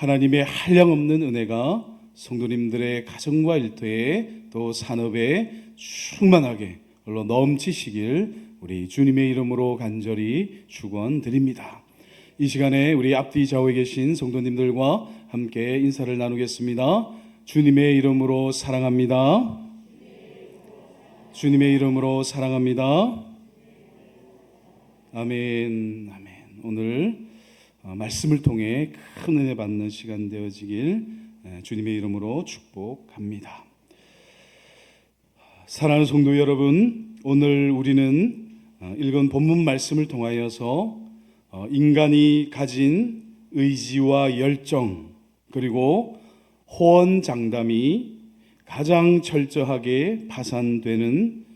하나님의 한량없는 은혜가 성도님들의 가정과 일터에 또 산업에 충만하게 흘러 넘치시길 우리 주님의 이름으로 간절히 축원드립니다. 이 시간에 우리 앞뒤 좌우에 계신 성도님들과 함께 인사를 나누겠습니다. 주님의 이름으로 사랑합니다. 주님의 이름으로 사랑합니다. 아멘, 아멘. 오늘 말씀을 통해 큰 은혜 받는 시간 되어지길 주님의 이름으로 축복합니다. 사랑하는 성도 여러분, 오늘 우리는 읽은 본문 말씀을 통하여서 인간이 가진 의지와 열정 그리고 호언장담이 가장 철저하게 파산되는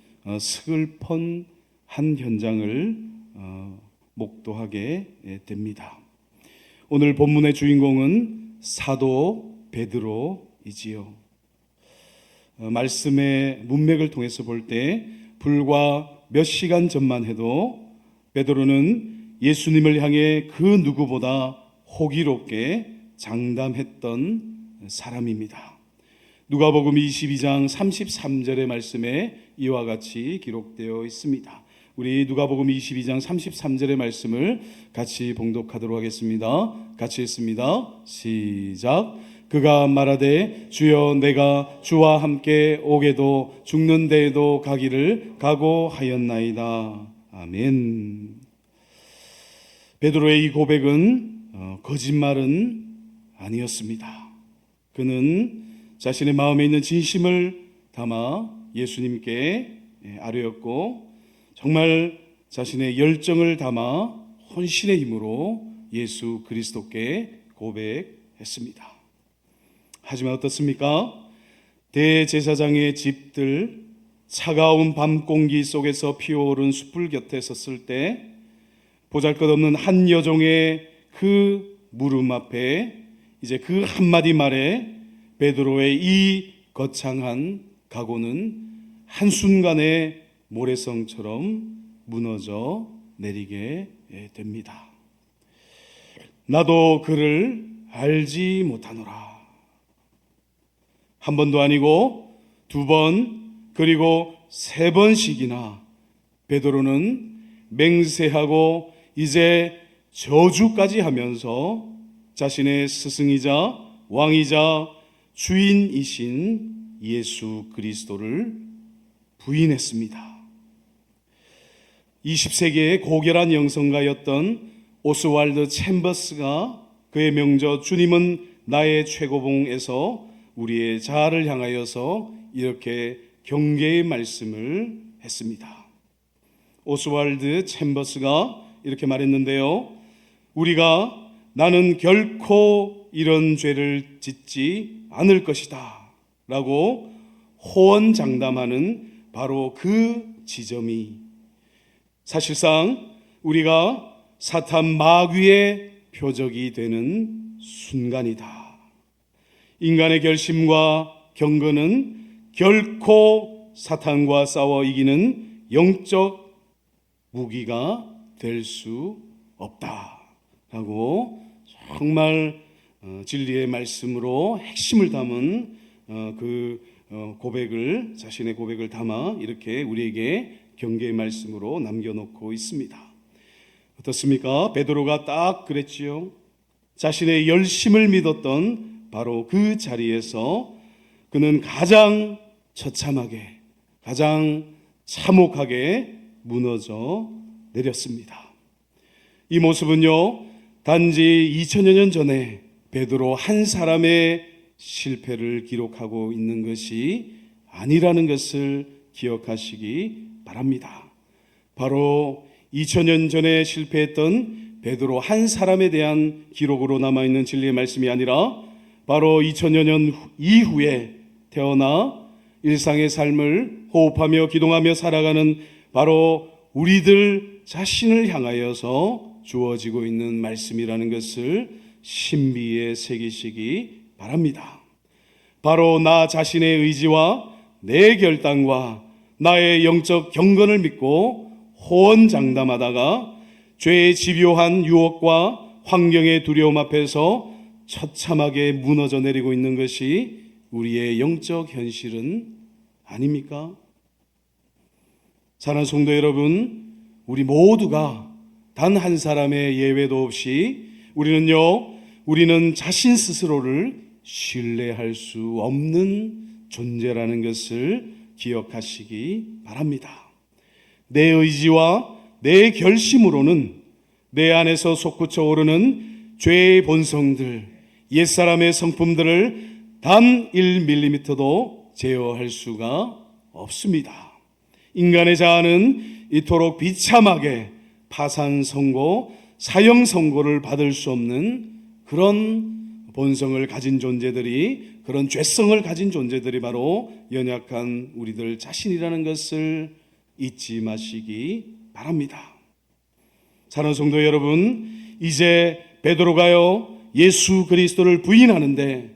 슬픈 한 현장을 목도하게 됩니다. 오늘 본문의 주인공은 사도 베드로이지요. 말씀의 문맥을 통해서 볼 때 불과 몇 시간 전만 해도 베드로는 예수님을 향해 그 누구보다 호기롭게 장담했던 사람입니다. 누가복음 22장 33절의 말씀에 이와 같이 기록되어 있습니다. 우리 누가복음 22장 33절의 말씀을 같이 봉독하도록 하겠습니다. 같이 읽습니다. 시작. 그가 말하되 주여 내가 주와 함께 오게도 죽는 데에도 가기를 각오하였나이다. 아멘. 베드로의 이 고백은 거짓말은 아니었습니다. 그는 자신의 마음에 있는 진심을 담아 예수님께 아뢰었고 정말 자신의 열정을 담아 혼신의 힘으로 예수 그리스도께 고백했습니다. 하지만 어떻습니까? 대제사장의 집들, 차가운 밤 공기 속에서 피어오른 숯불 곁에 섰을 때 보잘것없는 한 여종의 그 물음 앞에 이제 그 한마디 말에 베드로의 이 거창한 각오는 한순간에 모래성처럼 무너져 내리게 됩니다. 나도 그를 알지 못하노라. 한 번도 아니고 두 번 그리고 세 번씩이나 베드로는 맹세하고 이제 저주까지 하면서 자신의 스승이자 왕이자 주인이신 예수 그리스도를 부인했습니다. 20세기의 고결한 영성가였던 오스왈드 챔버스가 그의 명저 주님은 나의 최고봉에서 우리의 자아를 향하여서 이렇게 경계의 말씀을 했습니다. 오스왈드 챔버스가 이렇게 말했는데요. 우리가 나는 결코 이런 죄를 짓지 않을 것이다 라고 호언장담하는 바로 그 지점이 사실상 우리가 사탄 마귀의 표적이 되는 순간이다. 인간의 결심과 경건은 결코 사탄과 싸워 이기는 영적 무기가 될 수 없다라고 정말 진리의 말씀으로 핵심을 담은 그 고백을 자신의 고백을 담아 이렇게 우리에게 경계의 말씀으로 남겨놓고 있습니다. 어떻습니까? 베드로가 딱 그랬지요. 자신의 열심을 믿었던 바로 그 자리에서 그는 가장 처참하게 가장 참혹하게 무너져 내렸습니다. 이 모습은요 단지 2000여 년 전에 베드로 한 사람의 실패를 기록하고 있는 것이 아니라는 것을 기억하시기 바랍니다. 바로 2000년 전에 실패했던 베드로 한 사람에 대한 기록으로 남아있는 진리의 말씀이 아니라 바로 2000여 년 이후에 태어나 일상의 삶을 호흡하며 기동하며 살아가는 바로 우리들 자신을 향하여서 주어지고 있는 말씀이라는 것을 신비에 새기시기 바랍니다. 바로 나 자신의 의지와 내 결단과 나의 영적 경건을 믿고 호언장담하다가 죄의 집요한 유혹과 환경의 두려움 앞에서 처참하게 무너져 내리고 있는 것이 우리의 영적 현실은 아닙니까? 사랑하는 성도 여러분, 우리 모두가 단 한 사람의 예외도 없이 우리는 자신 스스로를 신뢰할 수 없는 존재라는 것을 기억하시기 바랍니다. 내 의지와 내 결심으로는 내 안에서 솟구쳐 오르는 죄의 본성들, 옛사람의 성품들을 단 1mm도 제어할 수가 없습니다. 인간의 자아는 이토록 비참하게 파산 선고, 사형 선고를 받을 수 없는 그런 본성을 가진 존재들이, 그런 죄성을 가진 존재들이 바로 연약한 우리들 자신이라는 것을 잊지 마시기 바랍니다. 사랑하는 성도 여러분, 이제 베드로가요 예수 그리스도를 부인하는데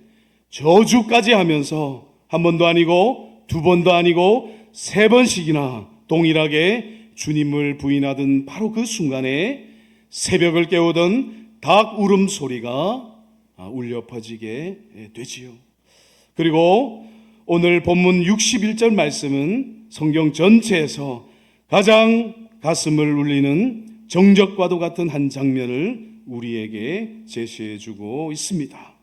저주까지 하면서 한 번도 아니고 두 번도 아니고 세 번씩이나 동일하게 주님을 부인하던 바로 그 순간에 새벽을 깨우던 닭 울음소리가 울려 퍼지게 되지요. 그리고 오늘 본문 61절 말씀은 성경 전체에서 가장 가슴을 울리는 정적과도 같은 한 장면을 우리에게 제시해 주고 있습니다.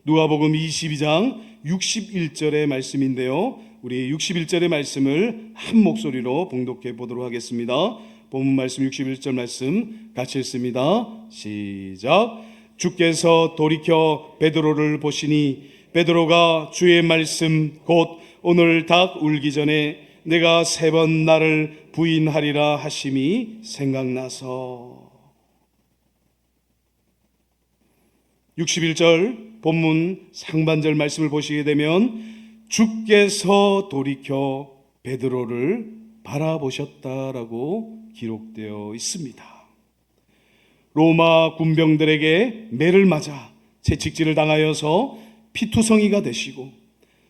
누가복음 22장 61절의 말씀인데요, 우리 61절의 말씀을 한 목소리로 봉독해 보도록 하겠습니다. 본문 말씀 61절 말씀 같이 읽습니다. 시작. 주께서 돌이켜 베드로를 보시니 베드로가 주의 말씀 곧 오늘 닭 울기 전에 내가 3번 나를 부인하리라 하심이 생각나서. 61절 본문 상반절 말씀을 보시게 되면 주께서 돌이켜 베드로를 바라보셨다라고 기록되어 있습니다. 로마 군병들에게 매를 맞아 채찍질을 당하여서 피투성이가 되시고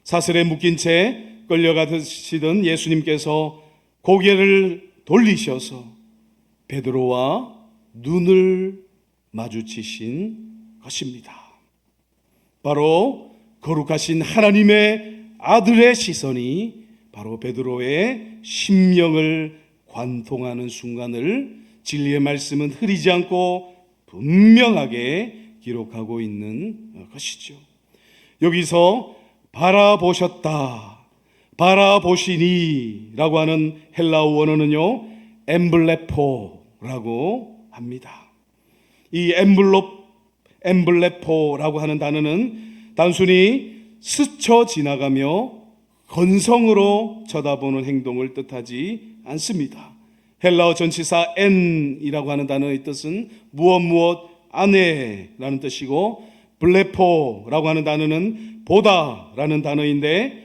사슬에 묶인 채 끌려가시던 예수님께서 고개를 돌리셔서 베드로와 눈을 마주치신 것입니다. 바로 거룩하신 하나님의 아들의 시선이 바로 베드로의 심령을 관통하는 순간을 진리의 말씀은 흐리지 않고 분명하게 기록하고 있는 것이죠. 여기서 바라보셨다, 바라보시니 라고 하는 헬라어 원어는요 엠블레포라고 합니다. 이 엠블레포라고 하는 단어는 단순히 스쳐 지나가며 건성으로 쳐다보는 행동을 뜻하지 않습니다. 헬라어 전치사 엔이라고 하는 단어의 뜻은 무엇 안에라는 뜻이고, 블레포라고 하는 단어는 보다라는 단어인데,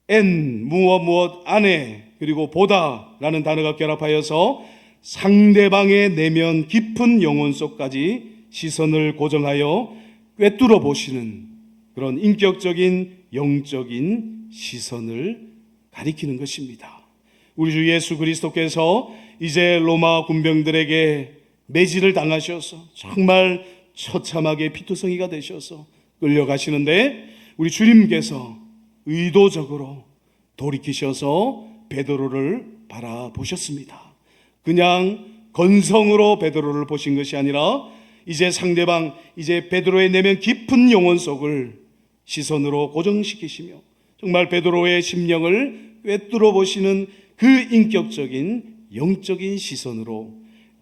엔 무엇 안에 그리고 보다라는 단어가 결합하여서 상대방의 내면 깊은 영혼 속까지 시선을 고정하여 꿰뚫어 보시는 그런 인격적인 영적인 시선을 가리키는 것입니다. 우리 주 예수 그리스도께서 이제 로마 군병들에게 매질을 당하셔서 정말 처참하게 피투성이가 되셔서 끌려가시는데, 우리 주님께서 의도적으로 돌이키셔서 베드로를 바라보셨습니다. 그냥 건성으로 베드로를 보신 것이 아니라 이제 이제 베드로의 내면 깊은 영혼 속을 시선으로 고정시키시며 정말 베드로의 심령을 꿰뚫어 보시는 그 인격적인 영적인 시선으로,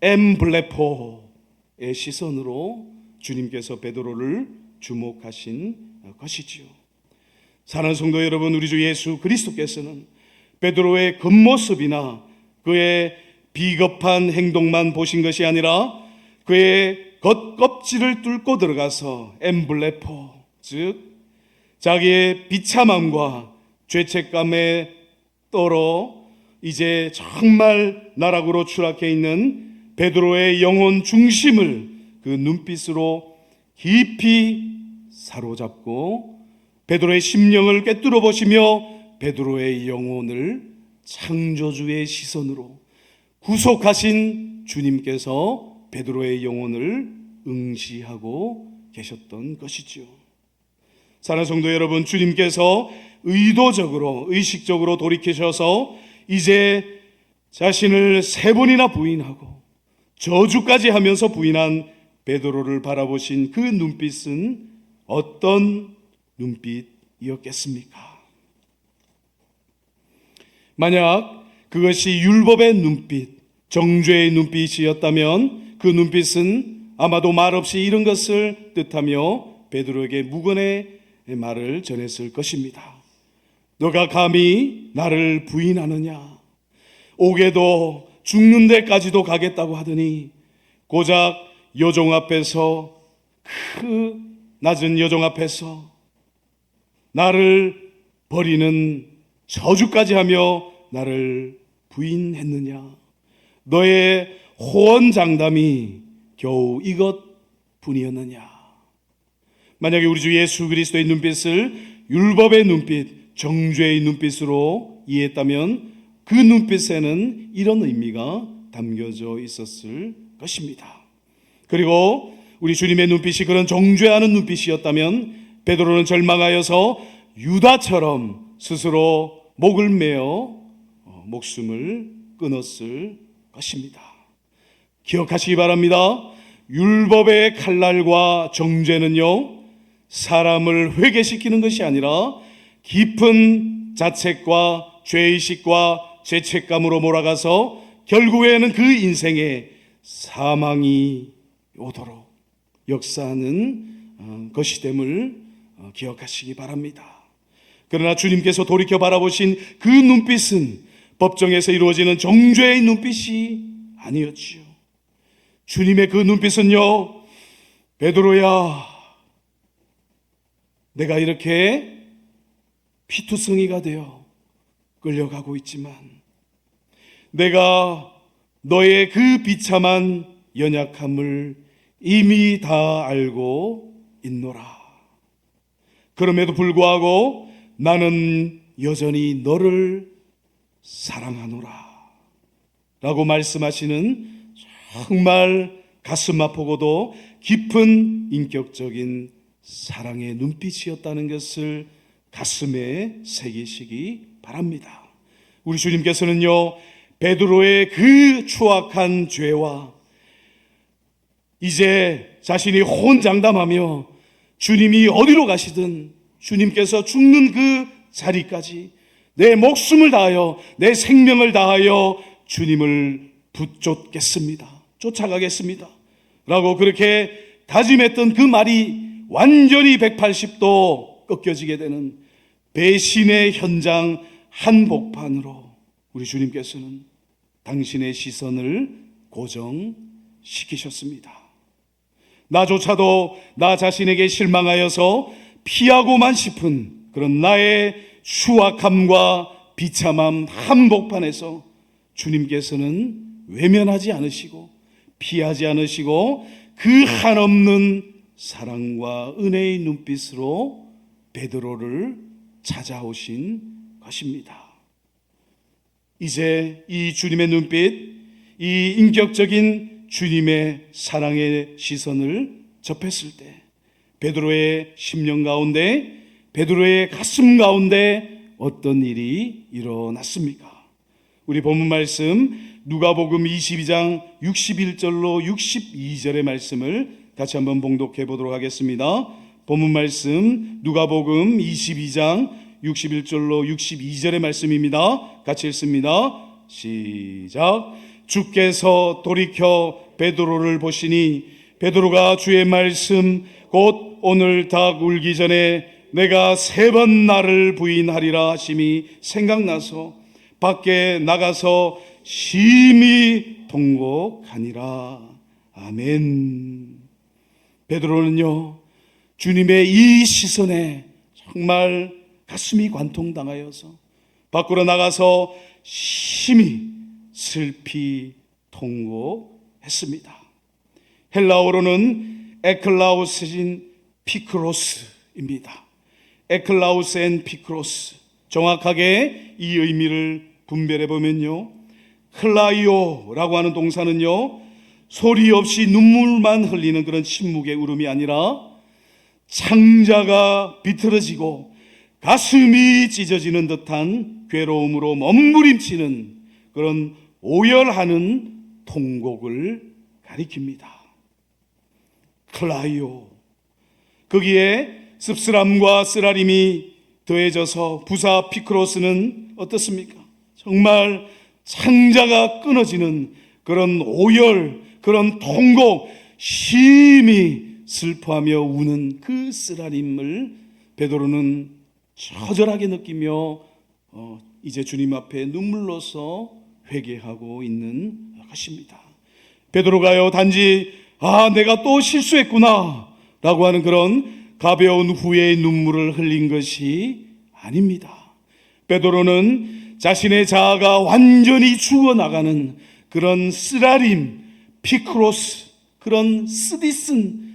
엠블레포의 시선으로 주님께서 베드로를 주목하신 것이지요. 사랑하는 성도 여러분, 우리 주 예수 그리스도께서는 베드로의 겉모습이나 그의 비겁한 행동만 보신 것이 아니라 그의 겉껍질을 뚫고 들어가서 엠블레포, 즉 자기의 비참함과 죄책감에 떨어 이제 정말 나락으로 추락해 있는 베드로의 영혼 중심을 그 눈빛으로 깊이 사로잡고 베드로의 심령을 꿰뚫어 보시며 베드로의 영혼을 창조주의 시선으로 구속하신 주님께서 베드로의 영혼을 응시하고 계셨던 것이지요. 사랑하는 성도 여러분, 주님께서 의도적으로 의식적으로 돌이키셔서 이제 자신을 3번이나 부인하고 저주까지 하면서 부인한 베드로를 바라보신 그 눈빛은 어떤 눈빛이었겠습니까? 만약 그것이 율법의 눈빛, 정죄의 눈빛이었다면 그 눈빛은 아마도 말없이 이런 것을 뜻하며 베드로에게 무건의 말을 전했을 것입니다. 너가 감히 나를 부인하느냐? 옥에도 죽는 데까지도 가겠다고 하더니 고작 여종 앞에서, 그 낮은 여종 앞에서 나를 버리는 저주까지 하며 나를 부인했느냐? 너의 호언장담이 겨우 이것뿐이었느냐? 만약에 우리 주 예수 그리스도의 눈빛을 율법의 눈빛, 정죄의 눈빛으로 이해했다면 그 눈빛에는 이런 의미가 담겨져 있었을 것입니다. 그리고 우리 주님의 눈빛이 그런 정죄하는 눈빛이었다면 베드로는 절망하여서 유다처럼 스스로 목을 메어 목숨을 끊었을 것입니다. 기억하시기 바랍니다. 율법의 칼날과 정죄는요, 사람을 회개시키는 것이 아니라 깊은 자책과 죄의식과 죄책감으로 몰아가서 결국에는 그 인생에 사망이 오도록 역사하는 것이 됨을 기억하시기 바랍니다. 그러나 주님께서 돌이켜 바라보신 그 눈빛은 법정에서 이루어지는 정죄의 눈빛이 아니었지요. 주님의 그 눈빛은요, 베드로야, 내가 이렇게 피투성이가 되어 끌려가고 있지만 내가 너의 그 비참한 연약함을 이미 다 알고 있노라. 그럼에도 불구하고 나는 여전히 너를 사랑하노라 라고 말씀하시는 정말 가슴 아프고도 깊은 인격적인 사랑의 눈빛이었다는 것을 가슴에 새기시기 바랍니다. 우리 주님께서는요, 베드로의 그 추악한 죄와 이제 자신이 호언장담하며 주님이 어디로 가시든 주님께서 죽는 그 자리까지 내 목숨을 다하여 내 생명을 다하여 주님을 붙잡겠습니다. 쫓아가겠습니다. 라고 그렇게 다짐했던 그 말이 완전히 180도 꺾여지게 되는 배신의 현장 한복판으로 우리 주님께서는 당신의 시선을 고정시키셨습니다. 나조차도 나 자신에게 실망하여서 피하고만 싶은 그런 나의 추악함과 비참함 한복판에서 주님께서는 외면하지 않으시고 피하지 않으시고 그 한없는 사랑과 은혜의 눈빛으로 베드로를 찾아오신 것입니다. 이제 이 주님의 눈빛, 이 인격적인 주님의 사랑의 시선을 접했을 때 베드로의 심령 가운데, 베드로의 가슴 가운데 어떤 일이 일어났습니까? 우리 본문 말씀 누가복음 22장 61절로 62절의 말씀을 같이 한번 봉독해 보도록 하겠습니다. 본문 말씀 누가복음 22장 61절로 62절의 말씀입니다. 같이 읽습니다. 시작. 주께서 돌이켜 베드로를 보시니 베드로가 주의 말씀 곧 오늘 닭 울기 전에 내가 3번 나를 부인하리라 하심이 생각나서 밖에 나가서 심히 통곡하니라. 아멘. 베드로는요, 주님의 이 시선에 정말 가슴이 관통당하여서 밖으로 나가서 심히 슬피 통곡했습니다. 헬라어로는 에클라우스인 피크로스입니다. 에클라우스 앤 피크로스. 정확하게 이 의미를 분별해 보면요, 클라이오라고 하는 동사는요, 소리 없이 눈물만 흘리는 그런 침묵의 울음이 아니라 창자가 비틀어지고 가슴이 찢어지는 듯한 괴로움으로 몸부림치는 그런 오열하는 통곡을 가리킵니다. 클라이오, 거기에 씁쓸함과 쓰라림이 더해져서 부사 피크로스는 어떻습니까? 정말 창자가 끊어지는 그런 오열, 그런 통곡, 심히 슬퍼하며 우는 그 쓰라림을 베드로는 처절하게 느끼며 이제 주님 앞에 눈물로서 회개하고 있는 것입니다. 베드로가요, 단지 내가 또 실수했구나 라고 하는 그런 가벼운 후회의 눈물을 흘린 것이 아닙니다. 베드로는 자신의 자아가 완전히 죽어나가는 그런 쓰라림, 피크로스, 그런 쓰디쓴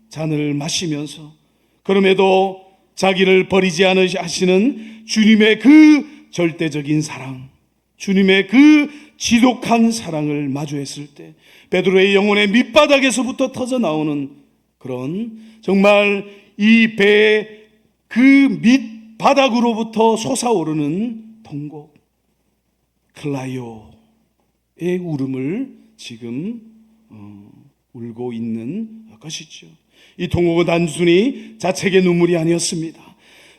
잔을 마시면서 그럼에도 자기를 버리지 않으시는 주님의 그 절대적인 사랑, 주님의 그 지독한 사랑을 마주했을 때 베드로의 영혼의 밑바닥에서부터 터져 나오는 그런 정말 이 배의 그 밑바닥으로부터 솟아오르는 통곡, 클라이오의 울음을 지금 울고 있는 것이죠. 이 통곡은 단순히 자책의 눈물이 아니었습니다.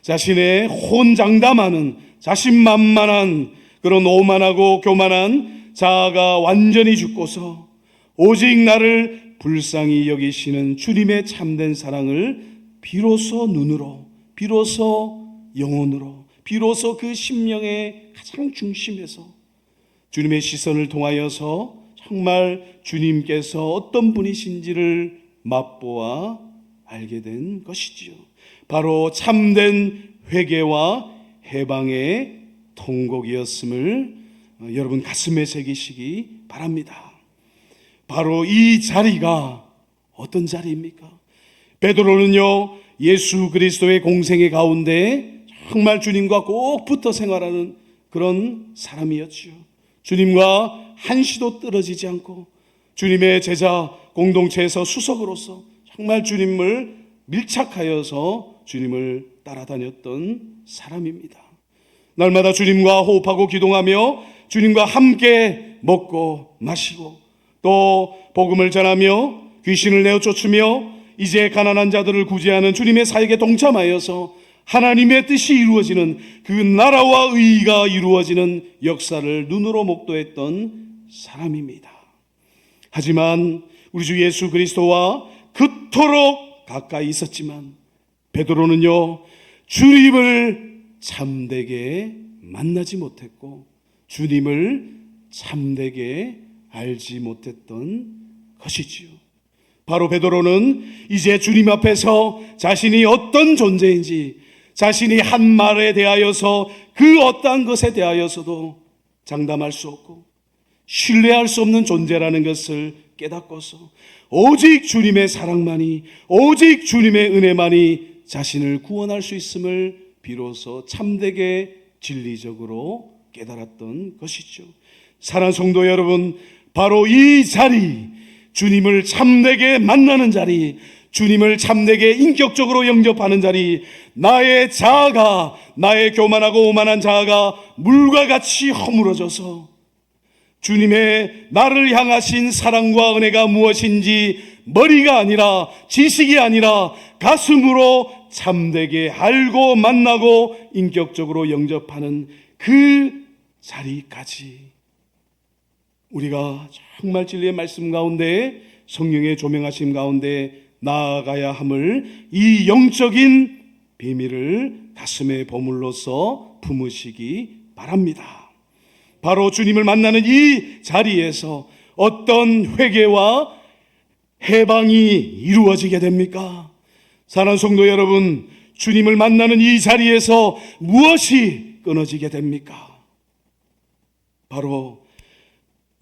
자신의 혼장담하는 자신만만한 그런 오만하고 교만한 자아가 완전히 죽고서 오직 나를 불쌍히 여기시는 주님의 참된 사랑을 비로소 눈으로, 비로소 영혼으로, 비로소 그 심령의 가장 중심에서 주님의 시선을 통하여서 정말 주님께서 어떤 분이신지를 맛보아 알게 된 것이지요. 바로 참된 회개와 해방의 통곡이었음을 여러분 가슴에 새기시기 바랍니다. 바로 이 자리가 어떤 자리입니까? 베드로는요, 예수 그리스도의 공생의 가운데 정말 주님과 꼭 붙어 생활하는 그런 사람이었죠. 주님과 한시도 떨어지지 않고 주님의 제자 공동체에서 수석으로서 정말 주님을 밀착하여서 주님을 따라다녔던 사람입니다. 날마다 주님과 호흡하고 기도하며 주님과 함께 먹고 마시고 또 복음을 전하며 귀신을 내어 쫓으며 이제 가난한 자들을 구제하는 주님의 사역에 동참하여서 하나님의 뜻이 이루어지는 그 나라와 의의가 이루어지는 역사를 눈으로 목도했던 사람입니다. 하지만 우리 주 예수 그리스도와 그토록 가까이 있었지만 베드로는요, 주님을 참되게 만나지 못했고 주님을 참되게 알지 못했던 것이지요. 바로 베드로는 이제 주님 앞에서 자신이 어떤 존재인지, 자신이 한 말에 대하여서 그 어떠한 것에 대하여서도 장담할 수 없고 신뢰할 수 없는 존재라는 것을 깨닫고서 오직 주님의 사랑만이, 오직 주님의 은혜만이 자신을 구원할 수 있음을 비로소 참되게 진리적으로 깨달았던 것이죠. 사랑하는 성도 여러분, 바로 이 자리, 주님을 참되게 만나는 자리, 주님을 참되게 인격적으로 영접하는 자리, 나의 자아가, 나의 교만하고 오만한 자아가 물과 같이 허물어져서 주님의 나를 향하신 사랑과 은혜가 무엇인지 머리가 아니라, 지식이 아니라 가슴으로 참되게 알고 만나고 인격적으로 영접하는 그 자리까지 우리가 정말 진리의 말씀 가운데, 성령의 조명하심 가운데 나아가야 함을 이 영적인 비밀을 가슴의 보물로서 품으시기 바랍니다. 바로 주님을 만나는 이 자리에서 어떤 회개와 해방이 이루어지게 됩니까? 사랑하는 성도 여러분, 주님을 만나는 이 자리에서 무엇이 끊어지게 됩니까? 바로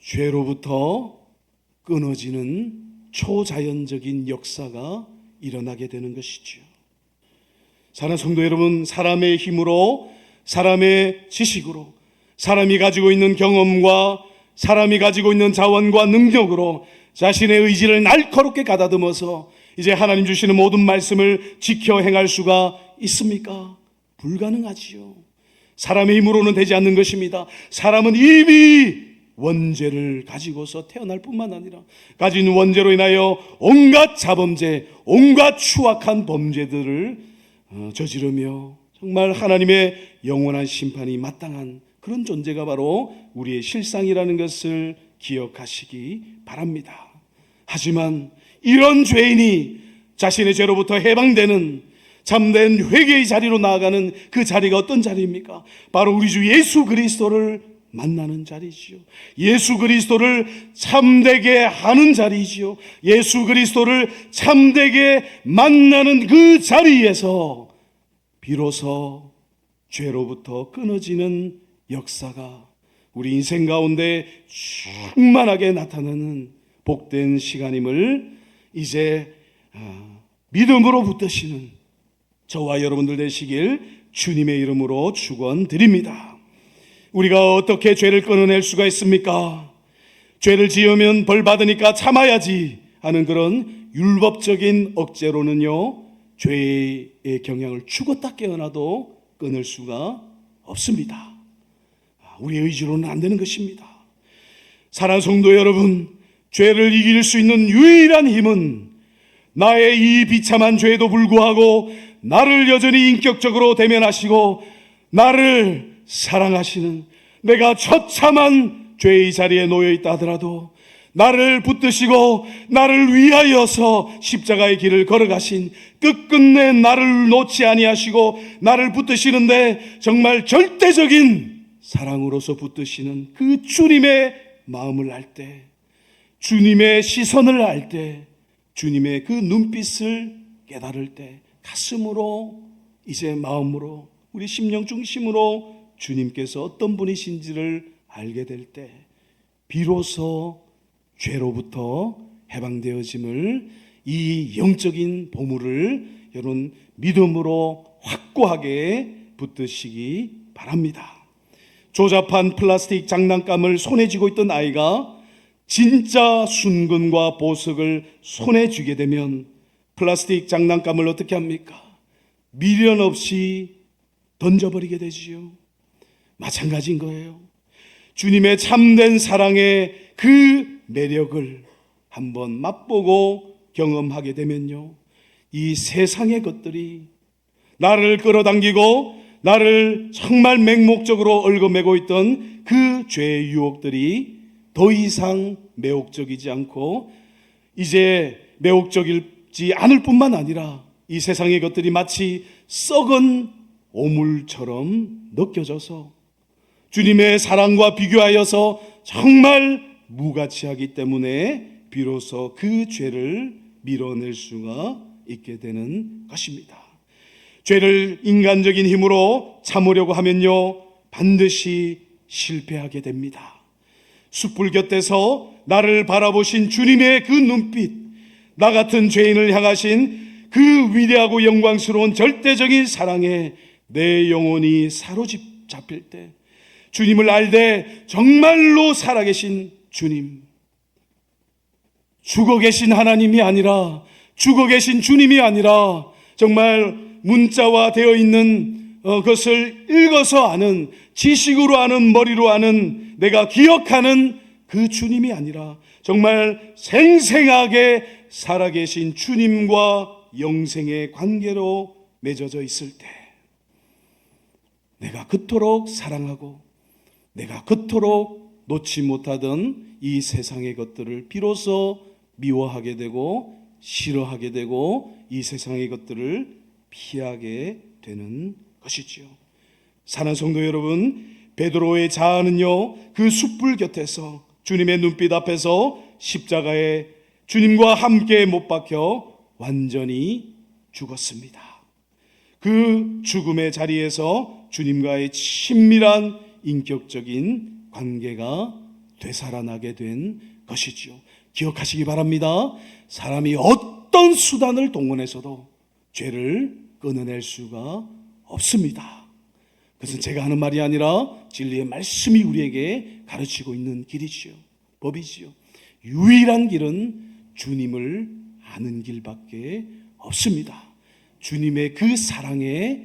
죄로부터 끊어지는 초자연적인 역사가 일어나게 되는 것이죠. 사랑하는 성도 여러분, 사람의 힘으로, 사람의 지식으로, 사람이 가지고 있는 경험과 사람이 가지고 있는 자원과 능력으로 자신의 의지를 날카롭게 가다듬어서 이제 하나님 주시는 모든 말씀을 지켜 행할 수가 있습니까? 불가능하지요. 사람의 힘으로는 되지 않는 것입니다. 사람은 이미 원죄를 가지고서 태어날 뿐만 아니라 가진 원죄로 인하여 온갖 자범죄, 온갖 추악한 범죄들을 저지르며 정말 하나님의 영원한 심판이 마땅한 그런 존재가 바로 우리의 실상이라는 것을 기억하시기 바랍니다. 하지만 이런 죄인이 자신의 죄로부터 해방되는 참된 회개의 자리로 나아가는 그 자리가 어떤 자리입니까? 바로 우리 주 예수 그리스도를 만나는 자리지요. 예수 그리스도를 참되게 하는 자리지요. 예수 그리스도를 참되게 만나는 그 자리에서 비로소 죄로부터 끊어지는 역사가 우리 인생 가운데 충만하게 나타나는 복된 시간임을 이제 믿음으로 붙드시는 저와 여러분들 되시길 주님의 이름으로 축원드립니다. 우리가 어떻게 죄를 끊어낼 수가 있습니까? 죄를 지으면 벌 받으니까 참아야지 하는 그런 율법적인 억제로는요, 죄의 경향을 죽었다 깨어나도 끊을 수가 없습니다. 우리의 의지로는 안 되는 것입니다. 사랑하는 성도 여러분, 죄를 이길 수 있는 유일한 힘은 나의 이 비참한 죄에도 불구하고 나를 여전히 인격적으로 대면하시고 나를 사랑하시는, 내가 처참한 죄의 자리에 놓여 있다 하더라도 나를 붙드시고 나를 위하여서 십자가의 길을 걸어가신, 끝끝내 나를 놓지 아니하시고 나를 붙드시는데 정말 절대적인 사랑으로서 붙드시는 그 주님의 마음을 알 때, 주님의 시선을 알 때, 주님의 그 눈빛을 깨달을 때 가슴으로, 이제 마음으로, 우리 심령 중심으로 주님께서 어떤 분이신지를 알게 될 때 비로소 죄로부터 해방되어짐을, 이 영적인 보물을 여러분 믿음으로 확고하게 붙드시기 바랍니다. 조잡한 플라스틱 장난감을 손에 쥐고 있던 아이가 진짜 순금과 보석을 손에 쥐게 되면 플라스틱 장난감을 어떻게 합니까? 미련 없이 던져버리게 되지요. 마찬가지인 거예요. 주님의 참된 사랑의 그 매력을 한번 맛보고 경험하게 되면요, 이 세상의 것들이 나를 끌어당기고 나를 정말 맹목적으로 얽어매고 있던 그 죄의 유혹들이 더 이상 매혹적이지 않고, 이제 매혹적이지 않을 뿐만 아니라 이 세상의 것들이 마치 썩은 오물처럼 느껴져서 주님의 사랑과 비교하여서 정말 무가치하기 때문에 비로소 그 죄를 밀어낼 수가 있게 되는 것입니다. 죄를 인간적인 힘으로 참으려고 하면요, 반드시 실패하게 됩니다. 숯불 곁에서 나를 바라보신 주님의 그 눈빛, 나 같은 죄인을 향하신 그 위대하고 영광스러운 절대적인 사랑에 내 영혼이 사로잡힐 때, 주님을 알되 정말로 살아계신 주님, 죽어 계신 하나님이 아니라, 죽어 계신 주님이 아니라 정말 문자화 되어 있는 것을 읽어서 아는, 지식으로 아는, 머리로 아는, 내가 기억하는 그 주님이 아니라 정말 생생하게 살아계신 주님과 영생의 관계로 맺어져 있을 때, 내가 그토록 사랑하고 내가 그토록 놓지 못하던 이 세상의 것들을 비로소 미워하게 되고 싫어하게 되고 이 세상의 것들을 피하게 되는 것이지요. 사랑하는 성도 여러분, 베드로의 자아는요, 그 숯불 곁에서 주님의 눈빛 앞에서 십자가에 주님과 함께 못 박혀 완전히 죽었습니다. 그 죽음의 자리에서 주님과의 친밀한 인격적인 관계가 되살아나게 된 것이지요. 기억하시기 바랍니다. 사람이 어떤 수단을 동원해서도 죄를 끊어낼 수가 없습니다. 그것은 제가 하는 말이 아니라 진리의 말씀이 우리에게 가르치고 있는 길이지요. 법이지요. 유일한 길은 주님을 아는 길밖에 없습니다. 주님의 그 사랑에,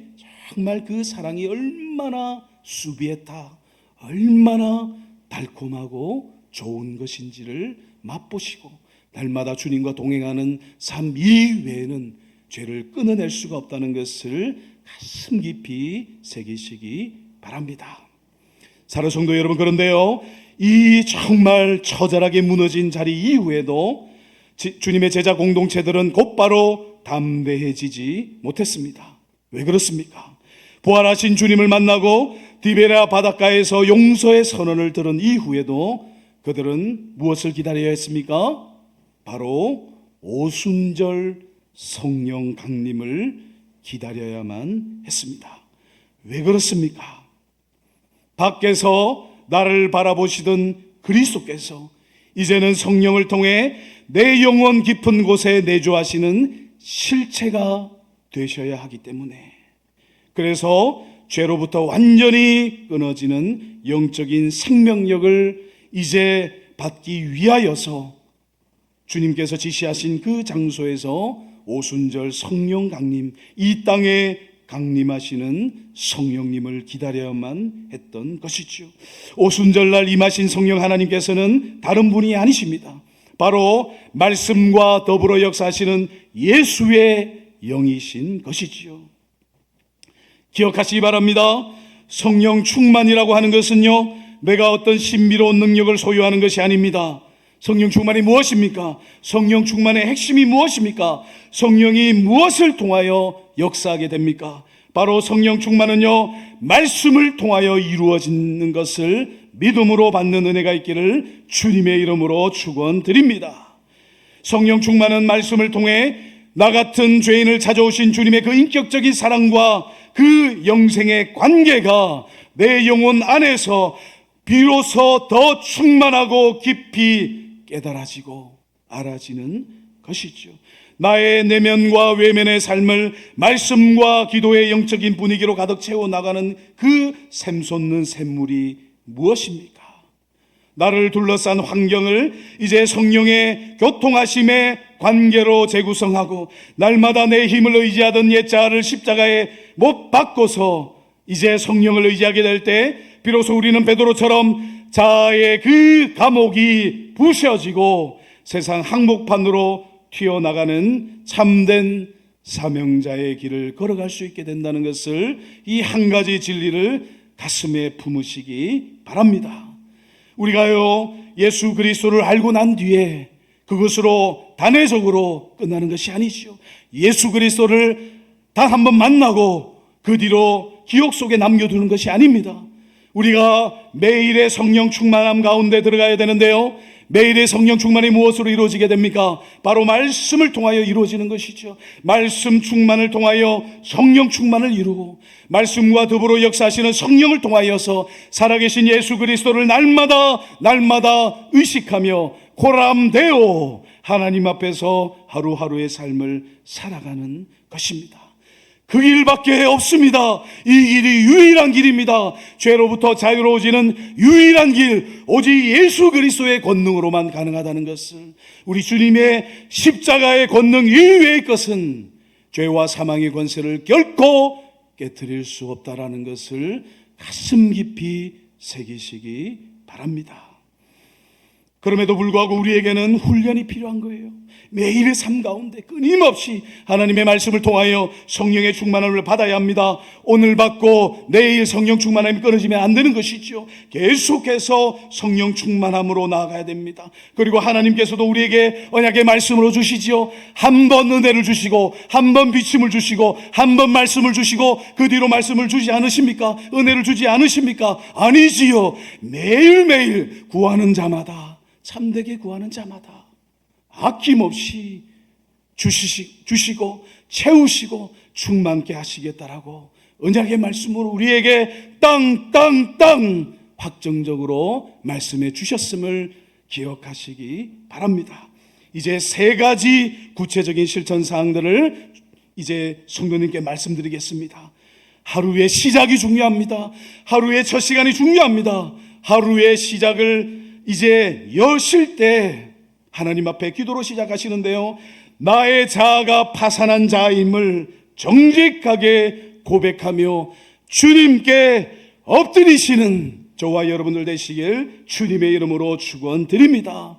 정말 그 사랑이 얼마나 수비했다, 얼마나 달콤하고 좋은 것인지를 맛보시고 날마다 주님과 동행하는 삶 이외에는 죄를 끊어낼 수가 없다는 것을 가슴 깊이 새기시기 바랍니다. 사랑하는 성도 여러분, 그런데요, 이 정말 처절하게 무너진 자리 이후에도 주님의 제자 공동체들은 곧바로 담대해지지 못했습니다. 왜 그렇습니까? 부활하신 주님을 만나고 디베랴 바닷가에서 용서의 선언을 들은 이후에도 그들은 무엇을 기다려야 했습니까? 바로 오순절 성령 강림을 기다려야만 했습니다. 왜 그렇습니까? 밖에서 나를 바라보시던 그리스도께서 이제는 성령을 통해 내 영혼 깊은 곳에 내주하시는 실체가 되셔야 하기 때문에, 그래서 죄로부터 완전히 끊어지는 영적인 생명력을 이제 받기 위하여서 주님께서 지시하신 그 장소에서 오순절 성령 강림, 이 땅에 강림하시는 성령님을 기다려야만 했던 것이죠. 오순절날 임하신 성령 하나님께서는 다른 분이 아니십니다. 바로 말씀과 더불어 역사하시는 예수의 영이신 것이지요. 기억하시기 바랍니다. 성령 충만이라고 하는 것은요, 내가 어떤 신비로운 능력을 소유하는 것이 아닙니다. 성령 충만이 무엇입니까? 성령 충만의 핵심이 무엇입니까? 성령이 무엇을 통하여 역사하게 됩니까? 바로 성령 충만은요, 말씀을 통하여 이루어지는 것을 믿음으로 받는 은혜가 있기를 주님의 이름으로 축원드립니다. 성령 충만은 말씀을 통해 나 같은 죄인을 찾아오신 주님의 그 인격적인 사랑과 그 영생의 관계가 내 영혼 안에서 비로소 더 충만하고 깊이 깨달아지고 알아지는 것이죠. 나의 내면과 외면의 삶을 말씀과 기도의 영적인 분위기로 가득 채워 나가는 그 샘솟는 샘물이 무엇입니까? 나를 둘러싼 환경을 이제 성령의 교통하심의 관계로 재구성하고, 날마다 내 힘을 의지하던 옛 자아를 십자가에 못 박고서 이제 성령을 의지하게 될 때 비로소 우리는 베드로처럼 자아의 그 감옥이 부셔지고 세상 항복판으로 튀어나가는 참된 사명자의 길을 걸어갈 수 있게 된다는 것을, 이 한 가지 진리를 가슴에 품으시기 바랍니다. 우리가요, 예수 그리스도를 알고 난 뒤에 그것으로 단회적으로 끝나는 것이 아니죠. 예수 그리스도를 단 한 번 만나고 그 뒤로 기억 속에 남겨두는 것이 아닙니다. 우리가 매일의 성령 충만함 가운데 들어가야 되는데요, 매일의 성령 충만이 무엇으로 이루어지게 됩니까? 바로 말씀을 통하여 이루어지는 것이죠. 말씀 충만을 통하여 성령 충만을 이루고, 말씀과 더불어 역사하시는 성령을 통하여서 살아계신 예수 그리스도를 날마다 의식하며 고람되어 하나님 앞에서 하루하루의 삶을 살아가는 것입니다. 그 길밖에 없습니다. 이 길이 유일한 길입니다. 죄로부터 자유로워지는 유일한 길, 오직 예수 그리스도의 권능으로만 가능하다는 것을, 우리 주님의 십자가의 권능 이외의 것은 죄와 사망의 권세를 결코 깨트릴 수 없다라는 것을 가슴 깊이 새기시기 바랍니다. 그럼에도 불구하고 우리에게는 훈련이 필요한 거예요. 매일의 삶 가운데 끊임없이 하나님의 말씀을 통하여 성령의 충만함을 받아야 합니다. 오늘 받고 내일 성령 충만함이 끊어지면 안 되는 것이죠. 계속해서 성령 충만함으로 나아가야 됩니다. 그리고 하나님께서도 우리에게 언약의 말씀으로 주시지요. 한 번 은혜를 주시고, 한 번 비침을 주시고, 한 번 말씀을 주시고 그 뒤로 말씀을 주지 않으십니까? 은혜를 주지 않으십니까? 아니지요. 매일매일 구하는 자마다, 참되게 구하는 자마다 아낌없이 주시고 채우시고 충만케 하시겠다라고 언약의 말씀으로 우리에게 땅 확정적으로 말씀해 주셨음을 기억하시기 바랍니다. 이제 세 가지 구체적인 실천 사항들을 이제 성도님께 말씀드리겠습니다. 하루의 시작이 중요합니다. 하루의 첫 시간이 중요합니다. 하루의 시작을 이제 여실 때 하나님 앞에 기도로 시작하시는데요, 나의 자아가 파산한 자임을 정직하게 고백하며 주님께 엎드리시는 저와 여러분들 되시길 주님의 이름으로 축원드립니다.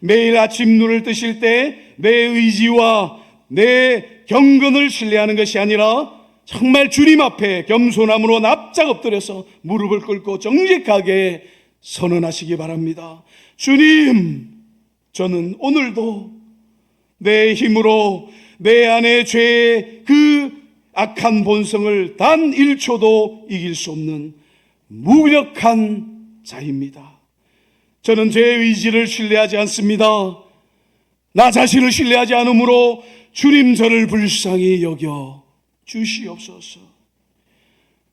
매일 아침 눈을 뜨실 때 내 의지와 내 경건을 신뢰하는 것이 아니라 정말 주님 앞에 겸손함으로 납작 엎드려서 무릎을 꿇고 정직하게 선언하시기 바랍니다. 주님, 저는 오늘도 내 힘으로 내 안의 죄의 그 악한 본성을 단 1초도 이길 수 없는 무력한 자입니다. 저는 제 의지를 신뢰하지 않습니다. 나 자신을 신뢰하지 않으므로 주님 저를 불쌍히 여겨 주시옵소서.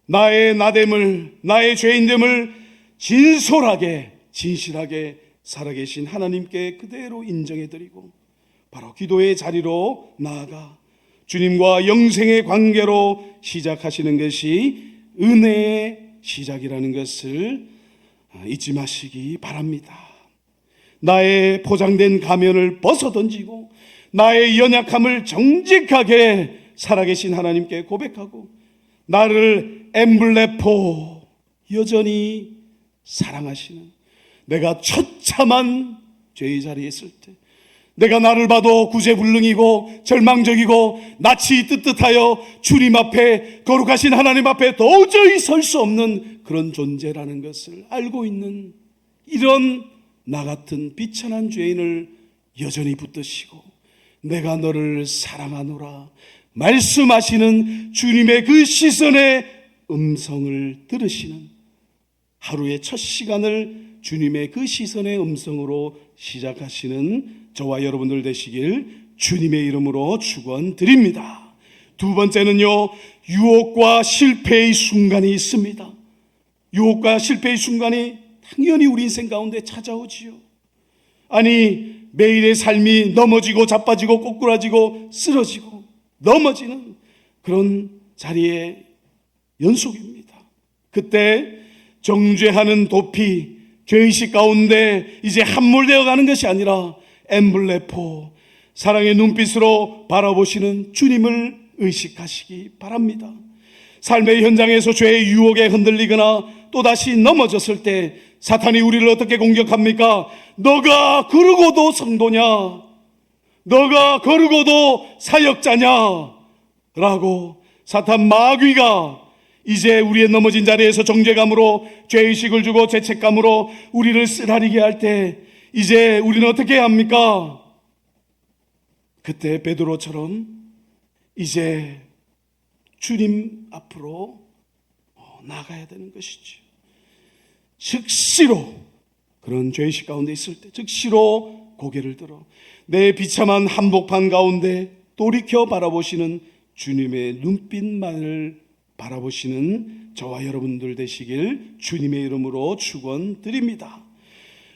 나의 나됨을, 나의 죄인됨을 진솔하게 진실하게 살아계신 하나님께 그대로 인정해드리고 바로 기도의 자리로 나아가 주님과 영생의 관계로 시작하시는 것이 은혜의 시작이라는 것을 잊지 마시기 바랍니다. 나의 포장된 가면을 벗어던지고 나의 연약함을 정직하게 살아계신 하나님께 고백하고 나를 엠블레포 여전히 사랑하시는, 내가 처참한 죄의 자리에 있을 때 내가 나를 봐도 구제불능이고 절망적이고 낯이 뜨뜻하여 주님 앞에, 거룩하신 하나님 앞에 도저히 설 수 없는 그런 존재라는 것을 알고 있는 이런 나 같은 비천한 죄인을 여전히 붙드시고 내가 너를 사랑하노라 말씀하시는 주님의 그 시선의 음성을 들으시는 하루의 첫 시간을 주님의 그 시선의 음성으로 시작하시는 저와 여러분들 되시길 주님의 이름으로 축원드립니다. 두 번째는요, 유혹과 실패의 순간이 있습니다. 유혹과 실패의 순간이 당연히 우리 인생 가운데 찾아오지요. 아니, 매일의 삶이 넘어지고 자빠지고 꼬꾸라지고 쓰러지고 넘어지는 그런 자리의 연속입니다. 그때 정죄하는 도피, 죄의식 가운데 이제 함몰되어 가는 것이 아니라 엠블레포, 사랑의 눈빛으로 바라보시는 주님을 의식하시기 바랍니다. 삶의 현장에서 죄의 유혹에 흔들리거나 또다시 넘어졌을 때 사탄이 우리를 어떻게 공격합니까? 너가 그러고도 성도냐? 너가 그러고도 사역자냐? 라고 사탄 마귀가 이제 우리의 넘어진 자리에서 정죄감으로 죄의식을 주고 죄책감으로 우리를 쓰라리게 할 때 이제 우리는 어떻게 합니까? 그때 베드로처럼 이제 주님 앞으로 나가야 되는 것이죠. 즉시로 그런 죄의식 가운데 있을 때 즉시로 고개를 들어 내 비참한 한복판 가운데 돌이켜 바라보시는 주님의 눈빛만을 바라보시는 저와 여러분들 되시길 주님의 이름으로 축원드립니다.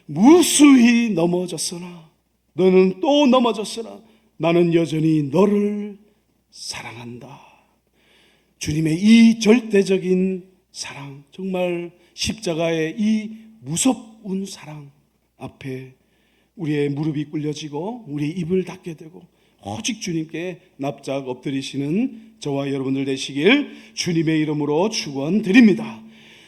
무수히 넘어졌으나 너는 또 넘어졌으나 나는 여전히 너를 사랑한다. 주님의 이 절대적인 사랑, 정말 십자가의 이 무섭운 사랑 앞에 우리의 무릎이 꿇려지고 우리의 입을 닫게 되고 오직 주님께 납작 엎드리시는 저와 여러분들 되시길 주님의 이름으로 축원드립니다.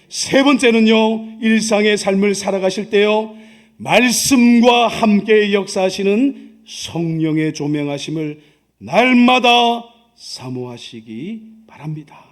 세 번째는요, 일상의 삶을 살아가실 때요, 말씀과 함께 역사하시는 성령의 조명하심을 날마다 사모하시기 바랍니다.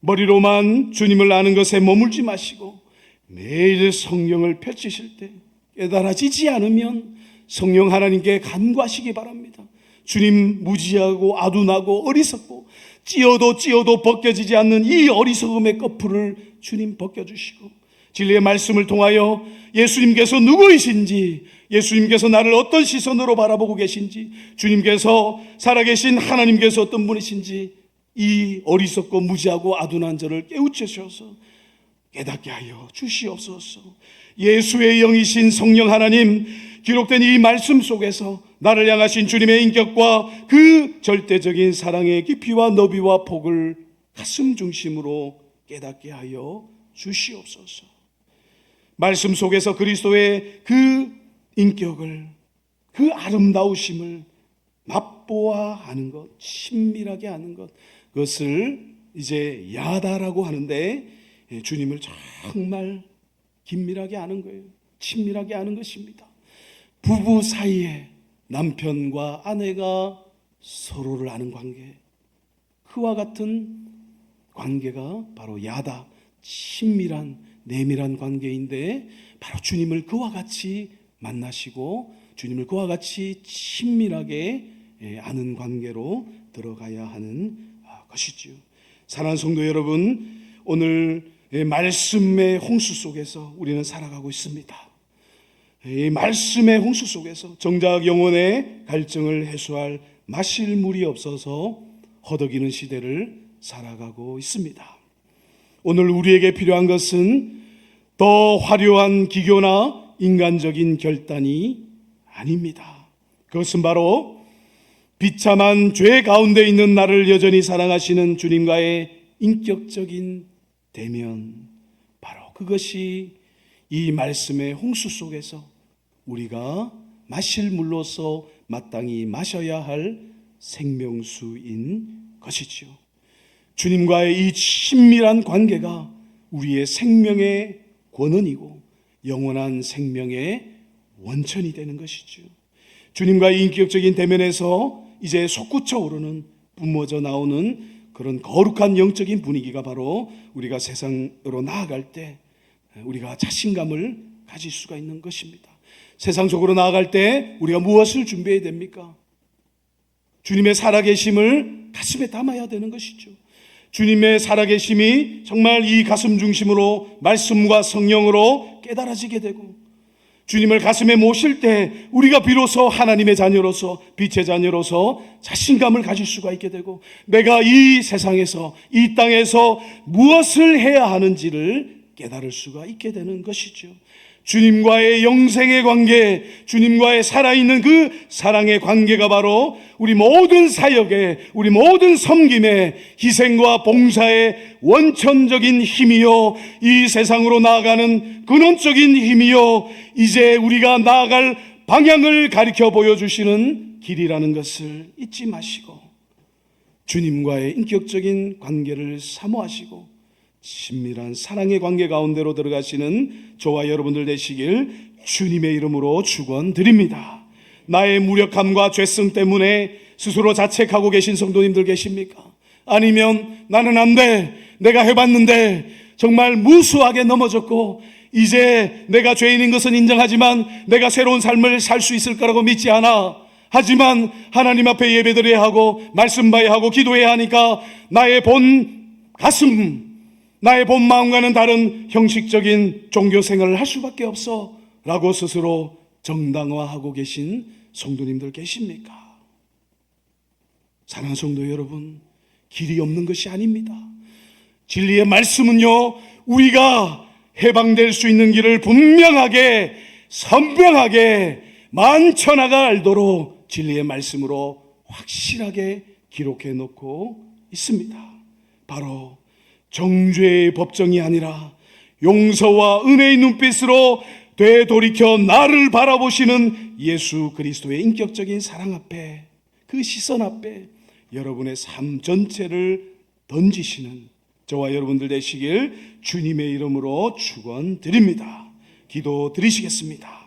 머리로만 주님을 아는 것에 머물지 마시고 매일 성령을 펼치실 때 깨달아지지 않으면 성령 하나님께 간구하시기 바랍니다. 주님, 무지하고 아둔하고 어리석고 찧어도 벗겨지지 않는 이 어리석음의 꺼풀을 주님 벗겨주시고 진리의 말씀을 통하여 예수님께서 누구이신지, 예수님께서 나를 어떤 시선으로 바라보고 계신지, 주님께서 살아계신 하나님께서 어떤 분이신지 이 어리석고 무지하고 아둔한 저를 깨우치셔서 깨닫게 하여 주시옵소서. 예수의 영이신 성령 하나님, 기록된 이 말씀 속에서 나를 향하신 주님의 인격과 그 절대적인 사랑의 깊이와 너비와 폭을 가슴 중심으로 깨닫게 하여 주시옵소서. 말씀 속에서 그리스도의 그 인격을, 그 아름다우심을 맛보아하는 것, 친밀하게 하는 것, 그것을 이제 야다라고 하는데 주님을 정말 긴밀하게 아는 거예요. 친밀하게 아는 것입니다. 부부 사이에 남편과 아내가 서로를 아는 관계, 그와 같은 관계가 바로 야다, 친밀한 내밀한 관계인데, 바로 주님을 그와 같이 만나시고 주님을 그와 같이 친밀하게 아는 관계로 들어가야 하는 것이지요. 사랑하는 성도 여러분, 오늘 말씀의 홍수 속에서 우리는 살아가고 있습니다. 이 말씀의 홍수 속에서 정작 영혼의 갈증을 해소할 마실 물이 없어서 허덕이는 시대를 살아가고 있습니다. 오늘 우리에게 필요한 것은 더 화려한 기교나 인간적인 결단이 아닙니다. 그것은 바로 비참한 죄 가운데 있는 나를 여전히 사랑하시는 주님과의 인격적인 대면, 바로 그것이 이 말씀의 홍수 속에서 우리가 마실 물로서 마땅히 마셔야 할 생명수인 것이지요. 주님과의 이 친밀한 관계가 우리의 생명의 권원이고 영원한 생명의 원천이 되는 것이죠. 주님과의 인격적인 대면에서 이제 솟구쳐 오르는, 뿜어져 나오는 그런 거룩한 영적인 분위기가 바로 우리가 세상으로 나아갈 때 우리가 자신감을 가질 수가 있는 것입니다. 세상 속으로 나아갈 때 우리가 무엇을 준비해야 됩니까? 주님의 살아계심을 가슴에 담아야 되는 것이죠. 주님의 살아계심이 정말 이 가슴 중심으로 말씀과 성령으로 깨달아지게 되고, 주님을 가슴에 모실 때 우리가 비로소 하나님의 자녀로서, 빛의 자녀로서 자신감을 가질 수가 있게 되고, 내가 이 세상에서, 이 땅에서 무엇을 해야 하는지를 깨달을 수가 있게 되는 것이죠. 주님과의 영생의 관계, 주님과의 살아있는 그 사랑의 관계가 바로 우리 모든 사역의, 우리 모든 섬김의, 희생과 봉사의 원천적인 힘이요, 이 세상으로 나아가는 근원적인 힘이요, 이제 우리가 나아갈 방향을 가리켜 보여주시는 길이라는 것을 잊지 마시고, 주님과의 인격적인 관계를 사모하시고 친밀한 사랑의 관계 가운데로 들어가시는 저와 여러분들 되시길 주님의 이름으로 축원드립니다. 나의 무력함과 죄성 때문에 스스로 자책하고 계신 성도님들 계십니까? 아니면 나는 안 돼, 내가 해봤는데 정말 무수하게 넘어졌고 이제 내가 죄인인 것은 인정하지만 내가 새로운 삶을 살 수 있을 거라고 믿지 않아. 하지만 하나님 앞에 예배드려야 하고 말씀 봐야 하고 기도해야 하니까 나의 본 가슴, 나의 본 마음과는 다른 형식적인 종교 생활을 할 수밖에 없어 라고 스스로 정당화하고 계신 성도님들 계십니까? 사랑하는 성도 여러분, 길이 없는 것이 아닙니다. 진리의 말씀은요, 우리가 해방될 수 있는 길을 분명하게 선명하게 만천하가 알도록 진리의 말씀으로 확실하게 기록해 놓고 있습니다. 바로 정죄의 법정이 아니라 용서와 은혜의 눈빛으로 되돌이켜 나를 바라보시는 예수 그리스도의 인격적인 사랑 앞에, 그 시선 앞에 여러분의 삶 전체를 던지시는 저와 여러분들 되시길 주님의 이름으로 축원드립니다. 기도 드리시겠습니다.